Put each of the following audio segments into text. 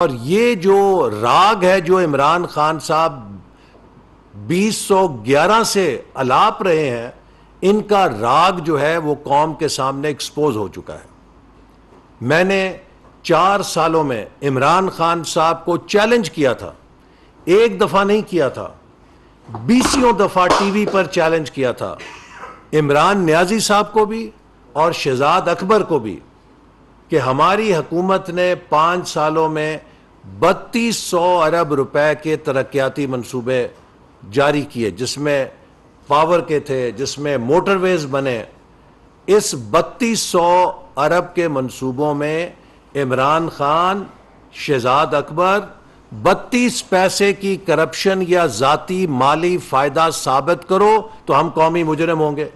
اور یہ جو راگ ہے جو عمران خان صاحب 2011 سے الاپ رہے ہیں، ان کا راگ جو ہے وہ قوم کے سامنے ایکسپوز ہو چکا ہے۔ میں نے 4 سالوں میں عمران خان صاحب کو چیلنج کیا تھا، ایک دفعہ نہیں کیا تھا، 20 دفعہ ٹی وی پر چیلنج کیا تھا، عمران نیازی صاحب کو بھی اور شہزاد اکبر کو بھی، کہ ہماری حکومت نے 5 سالوں میں 3200 ارب روپے کے ترقیاتی منصوبے جاری کیے، جس میں پاور کے تھے، جس میں موٹر ویز بنے۔ اس 3200 ارب کے منصوبوں میں عمران خان، شہزاد اکبر 32 پیسے کی کرپشن یا ذاتی مالی فائدہ ثابت کرو تو ہم قومی مجرم ہوں گے۔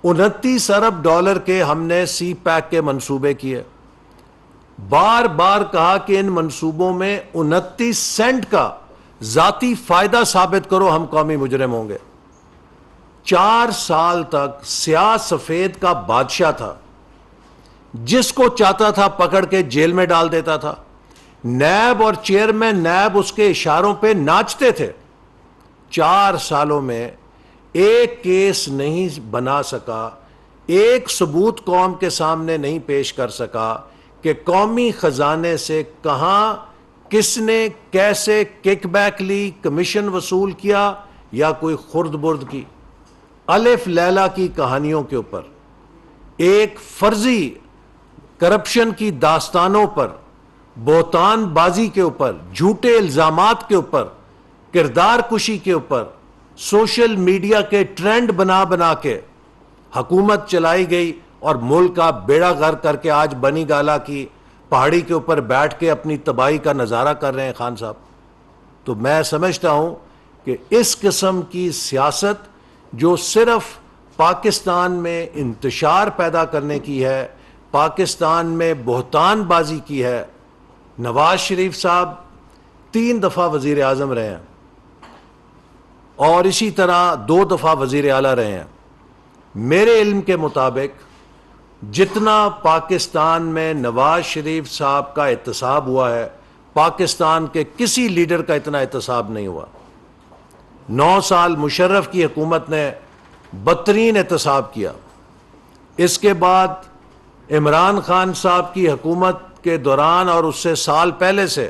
29 ارب ڈالر کے ہم نے سی پیک کے منصوبے کیے، بار بار کہا کہ ان منصوبوں میں 29 سینٹ کا ذاتی فائدہ ثابت کرو، ہم قومی مجرم ہوں گے۔ 4 سال تک سیاہ سفید کا بادشاہ تھا، جس کو چاہتا تھا پکڑ کے جیل میں ڈال دیتا تھا، نیب اور چیئرمین نیب اس کے اشاروں پہ ناچتے تھے۔ 4 سالوں میں ایک کیس نہیں بنا سکا، ایک ثبوت قوم کے سامنے نہیں پیش کر سکا کہ قومی خزانے سے کہاں، کس نے، کیسے کک بیک لی، کمیشن وصول کیا یا کوئی خرد برد کی۔ الف لیلہ کی کہانیوں کے اوپر، ایک فرضی کرپشن کی داستانوں پر، بہتان بازی کے اوپر، جھوٹے الزامات کے اوپر، کردار کشی کے اوپر، سوشل میڈیا کے ٹرینڈ بنا بنا کے حکومت چلائی گئی اور ملک کا بیڑا غرق کر کے آج بنی گالا کی پہاڑی کے اوپر بیٹھ کے اپنی تباہی کا نظارہ کر رہے ہیں خان صاحب۔ تو میں سمجھتا ہوں کہ اس قسم کی سیاست جو صرف پاکستان میں انتشار پیدا کرنے کی ہے، پاکستان میں بہتان بازی کی ہے۔ نواز شریف صاحب 3 دفعہ وزیر اعظم رہے ہیں اور اسی طرح 2 دفعہ وزیر اعلیٰ رہے ہیں۔ میرے علم کے مطابق جتنا پاکستان میں نواز شریف صاحب کا احتساب ہوا ہے، پاکستان کے کسی لیڈر کا اتنا احتساب نہیں ہوا۔ 9 سال مشرف کی حکومت نے بدترین احتساب کیا۔ اس کے بعد عمران خان صاحب کی حکومت کے دوران اور اس سے سال پہلے سے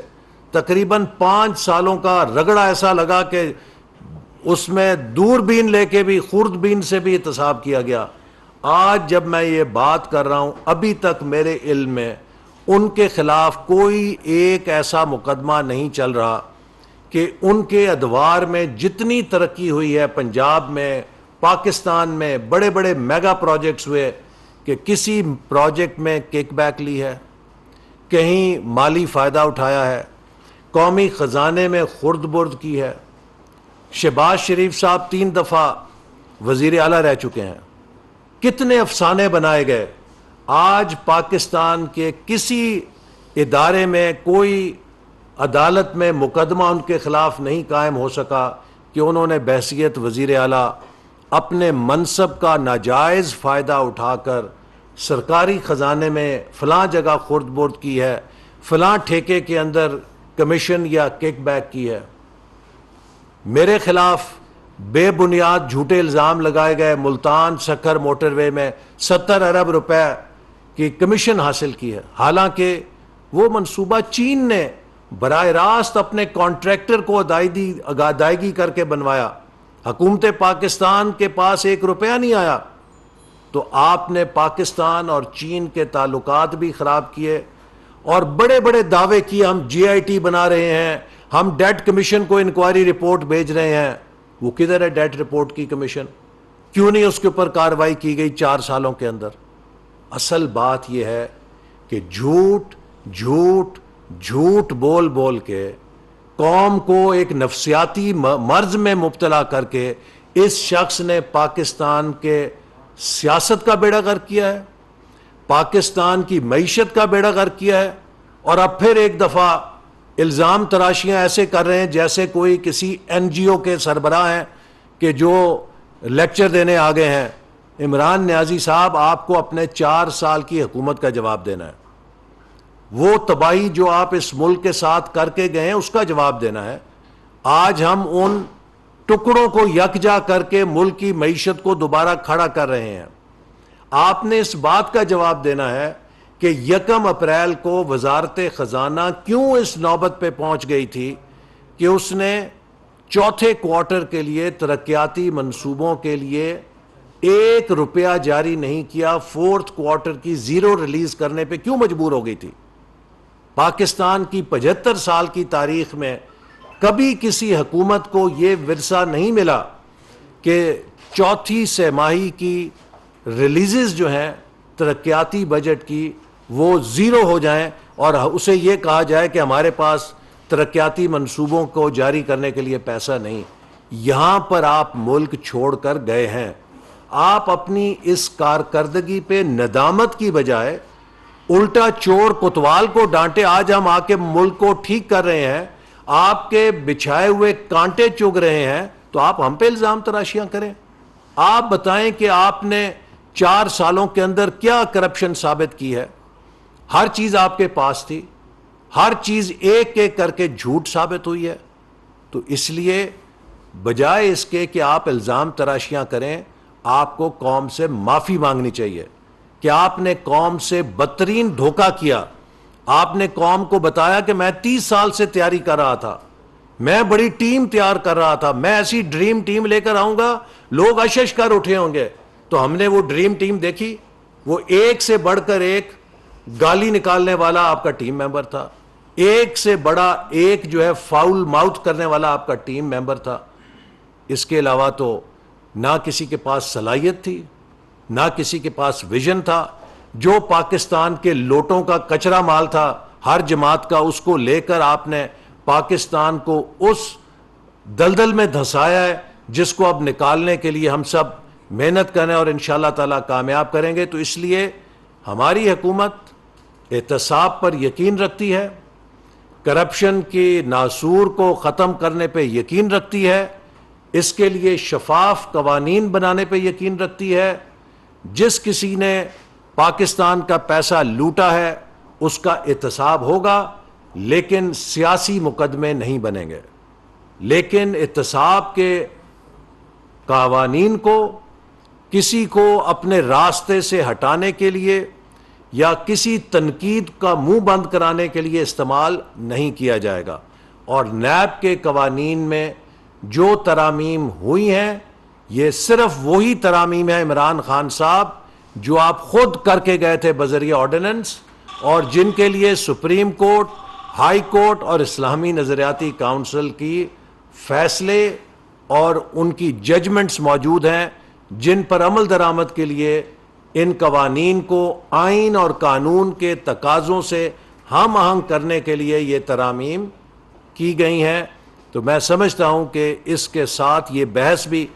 تقریباً 5 سالوں کا رگڑا ایسا لگا کہ اس میں دور بین لے کے بھی، خرد بین سے بھی احتساب کیا گیا۔ آج جب میں یہ بات کر رہا ہوں، ابھی تک میرے علم میں ان کے خلاف کوئی ایک ایسا مقدمہ نہیں چل رہا کہ ان کے ادوار میں جتنی ترقی ہوئی ہے پنجاب میں، پاکستان میں بڑے بڑے میگا پروجیکٹس ہوئے، کہ کسی پروجیکٹ میں کک بیک لی ہے، کہیں مالی فائدہ اٹھایا ہے، قومی خزانے میں خرد برد کی ہے۔ شہباز شریف صاحب 3 دفعہ وزیر اعلیٰ رہ چکے ہیں، کتنے افسانے بنائے گئے۔ آج پاکستان کے کسی ادارے میں، کوئی عدالت میں مقدمہ ان کے خلاف نہیں قائم ہو سکا کہ انہوں نے بحیثیت وزیر اعلیٰ اپنے منصب کا ناجائز فائدہ اٹھا کر سرکاری خزانے میں فلاں جگہ خرد برد کی ہے، فلاں ٹھیکے کے اندر کمیشن یا کک بیک کی ہے۔ میرے خلاف بے بنیاد جھوٹے الزام لگائے گئے، ملتان سکھر موٹر وے میں 70 ارب روپے کی کمیشن حاصل کی ہے، حالانکہ وہ منصوبہ چین نے براہ راست اپنے کانٹریکٹر کو ادائیگی کر کے بنوایا۔ حکومت پاکستان کے پاس 1 روپیہ نہیں آیا۔ تو آپ نے پاکستان اور چین کے تعلقات بھی خراب کیے اور بڑے بڑے دعوے کیے، ہم جی آئی ٹی بنا رہے ہیں، ہم ڈیٹ کمیشن کو انکوائری رپورٹ بھیج رہے ہیں۔ وہ کدھر ہے ڈیٹ رپورٹ کی کمیشن؟ کیوں نہیں اس کے اوپر کارروائی کی گئی 4 سالوں کے اندر؟ اصل بات یہ ہے کہ جھوٹ جھوٹ جھوٹ بول بول کے قوم کو ایک نفسیاتی مرض میں مبتلا کر کے اس شخص نے پاکستان کے سیاست کا بیڑا غرق کیا ہے، پاکستان کی معیشت کا بیڑا غرق کیا ہے، اور اب پھر ایک دفعہ الزام تراشیاں ایسے کر رہے ہیں جیسے کوئی کسی این جی او کے سربراہ ہیں کہ جو لیکچر دینے آگے ہیں۔ عمران نیازی صاحب، آپ کو اپنے 4 سال کی حکومت کا جواب دینا ہے۔ وہ تباہی جو آپ اس ملک کے ساتھ کر کے گئے ہیں اس کا جواب دینا ہے. آج ہم ان ٹکڑوں کو یکجا کر کے ملک کی معیشت کو دوبارہ کھڑا کر رہے ہیں. آپ نے اس بات کا جواب دینا ہے کہ 1 اپریل کو وزارت خزانہ کیوں اس نوبت پہ پہنچ گئی تھی کہ اس نے چوتھے کوارٹر کے لیے ترقیاتی منصوبوں کے لیے 1 روپیہ جاری نہیں کیا. 4تھ کوارٹر کی 0 ریلیز کرنے پہ کیوں مجبور ہو گئی تھی؟ پاکستان کی 75 سال کی تاریخ میں کبھی کسی حکومت کو یہ ورثہ نہیں ملا کہ چوتھی سہ ماہی کی ریلیزز جو ہیں ترقیاتی بجٹ کی وہ 0 ہو جائیں اور اسے یہ کہا جائے کہ ہمارے پاس ترقیاتی منصوبوں کو جاری کرنے کے لیے پیسہ نہیں. یہاں پر آپ ملک چھوڑ کر گئے ہیں. آپ اپنی اس کارکردگی پہ ندامت کی بجائے الٹا چور کوتوال کو ڈانٹے. آج ہم آ کے ملک کو ٹھیک کر رہے ہیں, آپ کے بچھائے ہوئے کانٹے چگ رہے ہیں, تو آپ ہم پہ الزام تراشیاں کریں. آپ بتائیں کہ آپ نے 4 سالوں کے اندر کیا کرپشن ثابت کی ہے؟ ہر چیز آپ کے پاس تھی, ہر چیز ایک ایک کر کے جھوٹ ثابت ہوئی ہے. تو اس لیے بجائے اس کے کہ آپ الزام تراشیاں کریں, آپ کو قوم سے معافی مانگنی چاہیے کہ آپ نے قوم سے بدترین دھوکہ کیا. آپ نے قوم کو بتایا کہ میں 30 سال سے تیاری کر رہا تھا, میں بڑی ٹیم تیار کر رہا تھا, میں ایسی ڈریم ٹیم لے کر آؤں گا لوگ اشش کر اٹھے ہوں گے. تو ہم نے وہ ڈریم ٹیم دیکھی, وہ ایک سے بڑھ کر ایک گالی نکالنے والا آپ کا ٹیم ممبر تھا, ایک سے بڑا ایک جو ہے فاؤل ماؤتھ کرنے والا آپ کا ٹیم ممبر تھا. اس کے علاوہ تو نہ کسی کے پاس صلاحیت تھی, نہ کسی کے پاس ویژن تھا. جو پاکستان کے لوٹوں کا کچرا مال تھا ہر جماعت کا, اس کو لے کر آپ نے پاکستان کو اس دلدل میں دھنسایا ہے جس کو اب نکالنے کے لیے ہم سب محنت کریں اور انشاءاللہ تعالیٰ کامیاب کریں گے. تو اس لیے ہماری حکومت احتساب پر یقین رکھتی ہے, کرپشن کی ناسور کو ختم کرنے پہ یقین رکھتی ہے, اس کے لیے شفاف قوانین بنانے پہ یقین رکھتی ہے. جس کسی نے پاکستان کا پیسہ لوٹا ہے اس کا احتساب ہوگا, لیکن سیاسی مقدمے نہیں بنیں گے. لیکن احتساب کے قوانین کو کسی کو اپنے راستے سے ہٹانے کے لیے یا کسی تنقید کا منہ بند کرانے کے لیے استعمال نہیں کیا جائے گا. اور نیب کے قوانین میں جو ترامیم ہوئی ہیں یہ صرف وہی ترامیم ہے عمران خان صاحب جو آپ خود کر کے گئے تھے بذریعہ آرڈیننس, اور جن کے لیے سپریم کورٹ, ہائی کورٹ اور اسلامی نظریاتی کونسل کی فیصلے اور ان کی ججمنٹس موجود ہیں, جن پر عمل درآمد کے لیے ان قوانین کو آئین اور قانون کے تقاضوں سے ہم آہنگ کرنے کے لیے یہ ترامیم کی گئی ہیں. تو میں سمجھتا ہوں کہ اس کے ساتھ یہ بحث بھی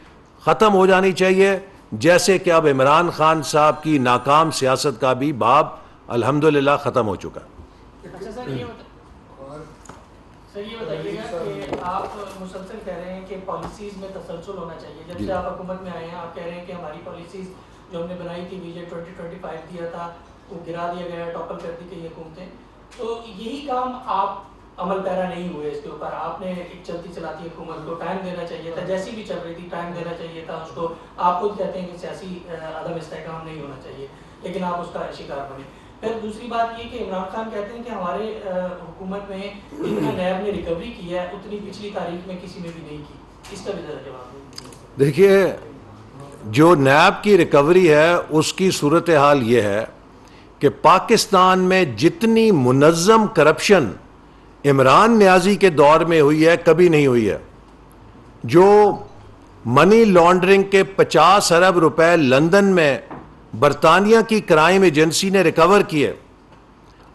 ختم ہو جانی چاہیے, جیسے کہ اب عمران خان صاحب کی ناکام سیاست کا بھی باب الحمدللہ ختم ہو چکا. اچھا سر یہ بتائیے گا کہ آپ مسلسل کہہ رہے ہیں کہ پالیسیز میں تسلسل ہونا چاہیے. جب سے آپ حکومت میں آئے ہیں آپ کہہ رہے ہیں کہ ہماری پالیسیز جو ہم نے بنائی تھی ویژن 2025 دیا تھا وہ گرا دیا گیا, ٹاپل کر دی گئی حکومتیں. تو یہی کام آپ عمل پیرا نہیں ہوئے اس کے اوپر. آپ نے ایک چلتی چلاتی حکومت کو ٹائم دینا چاہیے تھا, جیسی بھی چل رہی تھی ٹائم دینا چاہیے تھا اس کو. آپ خود کہتے ہیں کہ سیاسی عدم استحکام نہیں ہونا چاہیے, لیکن آپ اس کا شکار بنے. پھر دوسری بات یہ کہ عمران خان کہتے ہیں کہ ہمارے حکومت میں جتنا نیب نے ریکوری کی ہے اتنی پچھلی تاریخ میں کسی نے بھی نہیں کی. اس کا بھی ذرا جواب دیں. دیکھیے, جو نیب کی ریکوری ہے اس کی صورتحال یہ ہے کہ پاکستان میں جتنی منظم کرپشن عمران نیازی کے دور میں ہوئی ہے کبھی نہیں ہوئی ہے. جو منی لانڈرنگ کے 50 ارب روپے لندن میں برطانیہ کی کرائم ایجنسی نے ریکور کیے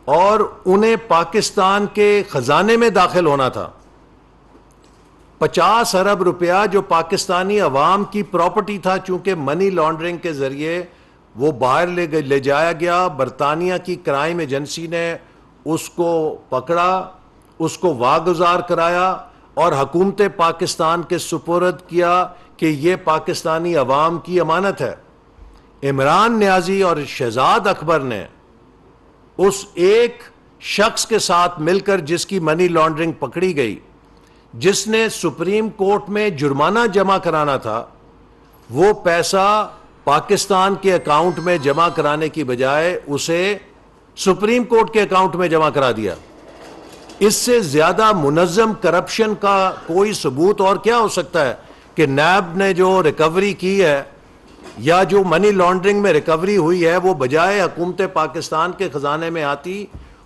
اور انہیں پاکستان کے خزانے میں داخل ہونا تھا. 50 ارب روپیہ جو پاکستانی عوام کی پراپرٹی تھا, چونکہ منی لانڈرنگ کے ذریعے وہ باہر لے جایا گیا. برطانیہ کی کرائم ایجنسی نے اس کو پکڑا, اس کو واگزار کرایا اور حکومت پاکستان کے سپرد کیا کہ یہ پاکستانی عوام کی امانت ہے. عمران نیازی اور شہزاد اکبر نے اس ایک شخص کے ساتھ مل کر جس کی منی لانڈرنگ پکڑی گئی، جس نے سپریم کورٹ میں جرمانہ جمع کرانا تھا، وہ پیسہ پاکستان کے اکاؤنٹ میں جمع کرانے کی بجائے اسے سپریم کورٹ کے اکاؤنٹ میں جمع کرا دیا۔ اس سے زیادہ منظم کرپشن کا کوئی ثبوت اور کیا ہو سکتا ہے کہ نیب نے جو ریکوری کی ہے یا جو منی لانڈرنگ میں ریکوری ہوئی ہے وہ بجائے حکومت پاکستان کے خزانے میں آتی،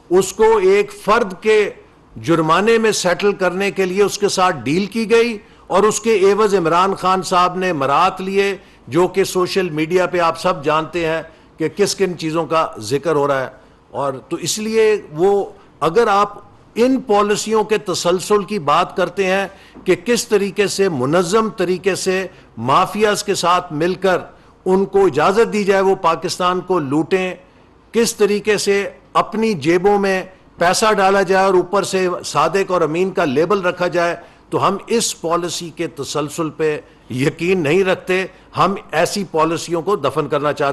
اس کو ایک فرد کے جرمانے میں سیٹل کرنے کے لیے اس کے ساتھ ڈیل کی گئی، اور اس کے عوض عمران خان صاحب نے مرات لیے، جو کہ سوشل میڈیا پہ آپ سب جانتے ہیں کہ کس کن چیزوں کا ذکر ہو رہا ہے۔ اور تو اس لیے وہ اگر آپ ان پالیسیوں کے تسلسل کی بات کرتے ہیں کہ کس طریقے سے منظم طریقے سے مافیاز کے ساتھ مل کر ان کو اجازت دی جائے وہ پاکستان کو لوٹیں، کس طریقے سے اپنی جیبوں میں پیسہ ڈالا جائے اور اوپر سے صادق اور امین کا لیبل رکھا جائے، تو ہم اس پالیسی کے تسلسل پہ یقین نہیں رکھتے، ہم ایسی پالیسیوں کو دفن کرنا چاہتے ہیں۔